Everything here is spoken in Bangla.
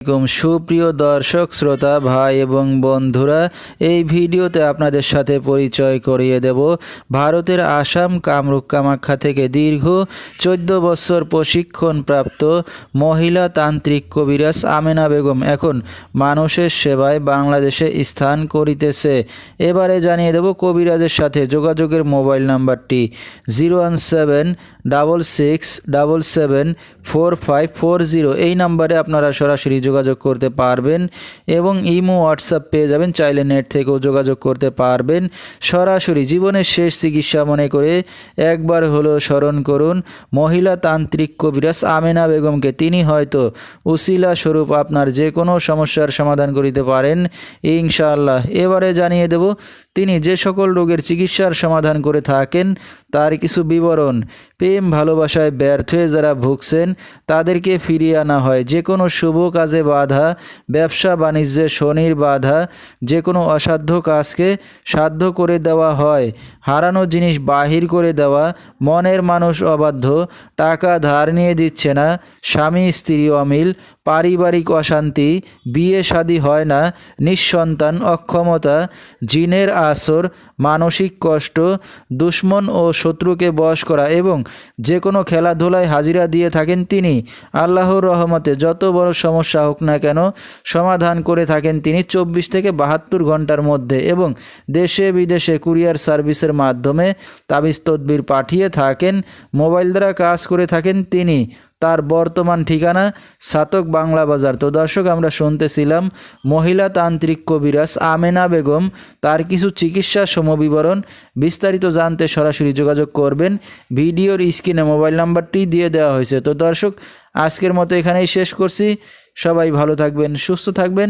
সুপ্রিয় দর্শক শ্রোতা ভাই এবং বন্ধুরা, এই ভিডিওতে আপনাদের সাথে পরিচয় করিয়ে দেব ভারতের আসাম কামরূপ কামাখ্যা থেকে দীর্ঘ 14 বছর প্রশিক্ষণপ্রাপ্ত মহিলা তান্ত্রিক কবিরাজ আমেনা বেগম এখন মানুষের সেবায় বাংলাদেশে স্থান করিতেছে। এবারে জানিয়ে দেব কবিরাজের সাথে যোগাযোগের মোবাইল নাম্বারটি 01767774540। এই নাম্বারে আপনারা সরাসরি যোগাযোগ করতে পারবেন এবং ইমো হোয়াটসঅ্যাপ পেয়ে যাবেন। চাইলে নেট থেকেও যোগাযোগ করতে পারবেন। সরাসরি জীবনের শেষ চিকিৎসা মনে করে একবার হলো স্মরণ করুন মহিলা তান্ত্রিক কবিরাজ আমেনা বেগমকে। তিনি হয়তো উসিলা স্বরূপ আপনার যে কোনো সমস্যার সমাধান করিতে পারেন ইনশাআল্লাহ। এবারে জানিয়ে দেব তিনি যে সকল রোগের চিকিৎসার সমাধান করে থাকেন তার কিছু বিবরণ। প্রেম ভালোবাসায় ব্যর্থ হয়ে যারা ভুগছেন তাদেরকে ফিরিয়ে আনা হয়। যে কোনো শুভ কাজে বাধা, ব্যবসা বাণিজ্যে শনির বাধা, যে কোনো অসাধ্য কাজকে সাধ্য করে দেওয়া হয়। হারানো জিনিস বাহির করে দেওয়া, মনের মানুষ অবাধ্য, টাকা ধার নিয়ে দিচ্ছে না, স্বামী স্ত্রী অমিল, পারিবারিক অশান্তি, বিয়ে শাদী হয় না, নিঃসন্তান, অক্ষমতা, জিনের আসর, মানসিক কষ্ট, দুশ্মন ও শত্রুকে বশ করা এবং যে কোনো খেলাধুলায় হাজিরা দিয়ে থাকেন তিনি। আল্লাহর রহমতে যত বড় সমস্যা হোক না কেন সমাধান করে থাকেন তিনি 24 থেকে 72 ঘন্টার মধ্যে এবং দেশে বিদেশে কুরিয়ার সার্ভিসের মাধ্যমে তাবিজ তদবির পাঠিয়ে থাকেন। মোবাইল দ্বারা কাজ করে থাকেন তিনি। তার বর্তমান ঠিকানা ছাতক বাংলা বাজার। তো দর্শক, আমরা শুনতেছিলাম মহিলা তান্ত্রিক কবিরাজ আমেনা বেগম, তার কিছু চিকিৎসা সমবিবরণ। বিস্তারিত জানতে সরাসরি যোগাযোগ করবেন। ভিডিওর স্ক্রিনে মোবাইল নাম্বারটি দিয়ে দেওয়া হয়েছে। তো দর্শক, আজকের মতো এখানেই শেষ করছি। সবাই ভালো থাকবেন, সুস্থ থাকবেন।